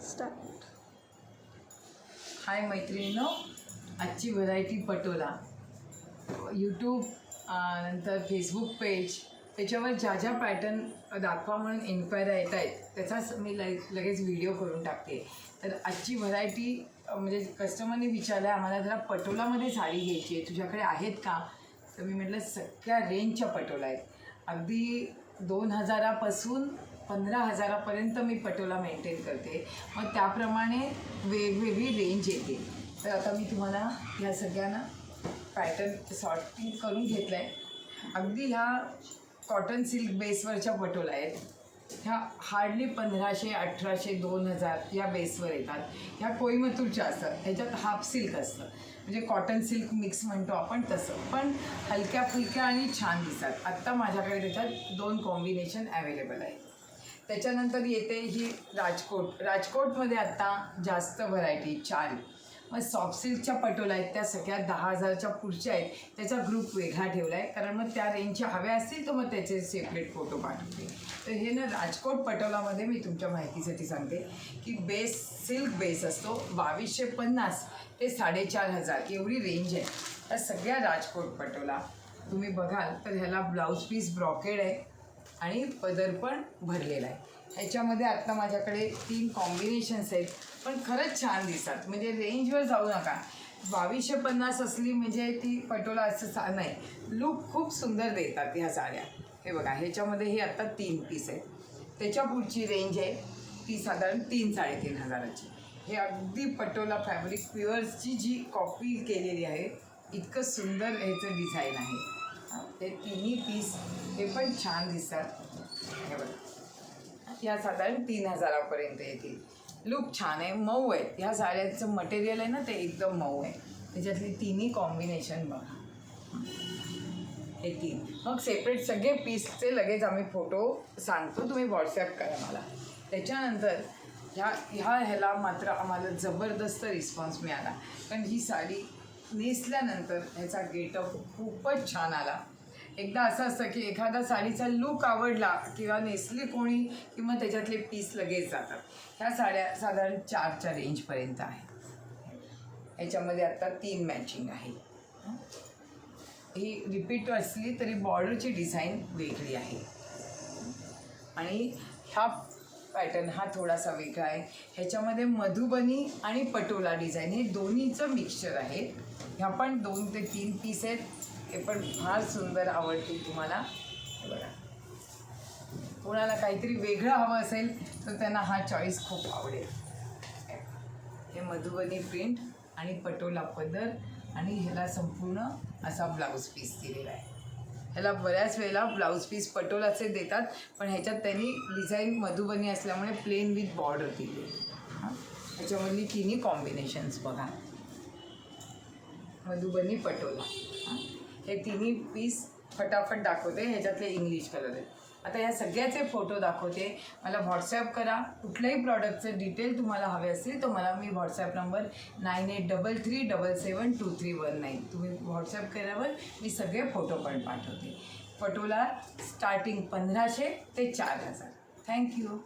Start. हाय मैत्रिणींनो, आजची variety Patola. YouTube नंतर फेसबुक पेज त्याच्यावर ज्या ज्या पॅटर्न दाखवा म्हणून इन्क्वायऱ्या येत आहेत त्याचाच मी लगेच व्हिडिओ करून टाकते. तर आजची व्हरायटी म्हणजे कस्टमरने विचारलं आहे आम्हाला जरा पटोलामध्ये साडी घ्यायची आहे, तुझ्याकडे आहेत का? तर मी म्हटलं सगळ्या रेंजच्या पटोला आहेत. अगदी 2000पासून 15,000पर्यंत मी पटोला मेंटेन करते. मग त्याप्रमाणे वेगवेगळी रेंज येते. तर आता मी तुम्हाला ह्या सगळ्यांना पॅटर्न सॉर्टिंग करून घेतलं आहे. अगदी ह्या कॉटन सिल्क बेसवरच्या पटोला आहेत. ह्या हार्डली 1500, 1800, 2000 या बेसवर येतात. ह्या कोईमतूरच्या असतात. ह्याच्यात हाफ सिल्क असतं, म्हणजे कॉटन सिल्क मिक्स म्हणतो आपण तसं, पण हलक्या फुलक्या आणि छान दिसतात. आत्ता माझ्याकडे त्याच्यात 2 कॉम्बिनेशन अवेलेबल आहे. त्याच्यानंतर येते ही राजकोट. राजकोटमध्ये आत्ता जास्त व्हरायटी 4. मग सॉफ्ट सिल्कच्या पटोला आहेत, त्या सगळ्या 10,000च्या पुढच्या आहेत. त्याचा ग्रुप वेगळा ठेवला आहे, कारण मग त्या रेंजच्या हव्या असतील तर मग त्याचे सेपरेट फोटो पाठवते. तर हे ना राजकोट पटोलामध्ये मी तुमच्या माहितीसाठी सांगते की बेस सिल्क बेस असतो. 2250 ते 4500 एवढी रेंज आहे. त्या सगळ्या राजकोट पटोला तुम्ही बघाल तर ह्याला ब्लाऊज पीस ब्रॉकेड आहे आणि पदर पण भरलेला आहे. ह्याच्यामध्ये आत्ता माझ्याकडे 3 कॉम्बिनेशन्स आहेत, पण खरंच छान दिसतात. म्हणजे रेंजवर जाऊ नका. 2250 असली म्हणजे ती पटोला असं नाही, लूक खूप सुंदर देतात ह्या साड्या. हे बघा, ह्याच्यामध्ये हे आत्ता 3 पीस आहेत. त्याच्या पुढची रेंज आहे ती साधारण 3-3,500ची. हे अगदी पटोला फॅब्रिक प्युअर्सची जी कॉपी केलेली आहे. इतकं सुंदर ह्याचं डिझाईन आहे. ते 3ही पीस हे पण छान दिसतात. हे बघा, ह्या साधारण 3000पर्यंत येतील. लूक छान आहे, मऊ आहे. ह्या साड्यांचं मटेरियल आहे ना ते एकदम मऊ आहे. त्याच्यातली 3ही कॉम्बिनेशन बघा, हे 3. मग सेपरेट सगळे पीसचे लगेच आम्ही फोटो सांगतो, तुम्ही व्हॉट्सॲप करा मला. त्याच्यानंतर ह्याला मात्र आम्हाला जबरदस्त रिस्पॉन्स मिळाला, कारण ही साडी नेसल्यानंतर ह्याचा गेटअप खूपच छान आला. एकदा असं असतं की एखादा साडीचा लूक आवडला किंवा नेसली कोणी की मग त्याच्यातले पीस लगेच जातात. ह्या साड्या साधारण 4च्या रेंजपर्यंत आहे. ह्याच्यामध्ये आत्ता 3 मॅचिंग आहे. ही रिपीट असली तरी बॉर्डरची डिझाईन वेगळी आहे. आणि हा पॅटर्न हा थोडासा वेगळा आहे. ह्याच्यामध्ये मधुबनी आणि पटोला डिझाईन हे दोन्हीचं मिक्सचर आहे. ह्या पण 2 ते 3 पीस आहेत. हे पण फार सुंदर आवडतील तुम्हाला. बघा, कोणाला काहीतरी वेगळं हवं असेल तर त्यांना हा चॉईस खूप आवडेल. हे मधुबनी प्रिंट आणि पटोला पदर आणि ह्याला संपूर्ण असा ब्लाऊज पीस दिलेला आहे. ह्याला बऱ्याच वेळेला ब्लाऊज पीस पटोलाचे देतात, पण ह्याच्यात त्यांनी डिझाईन मधुबनी असल्यामुळे प्लेन विथ बॉर्डर दिली. ह्याच्यामधली 3ही कॉम्बिनेशन्स बघा, मधुबनी पटोला. हे 3ही पीस फटाफट दाखवते. ह्याच्यातले इंग्लिश कलर आहेत. आता ह्या सगळ्याचे फोटो दाखवते. मला व्हॉट्सॲप करा. कुठल्याही प्रॉडक्टचं डिटेल तुम्हाला हवे असतील तर मला मी व्हॉट्सॲप नंबर 9833772319 तुम्ही व्हॉट्सॲप केल्यावर मी सगळे फोटो पण पाठवते. पटोला स्टार्टिंग 1500 ते 4000. थँक्यू.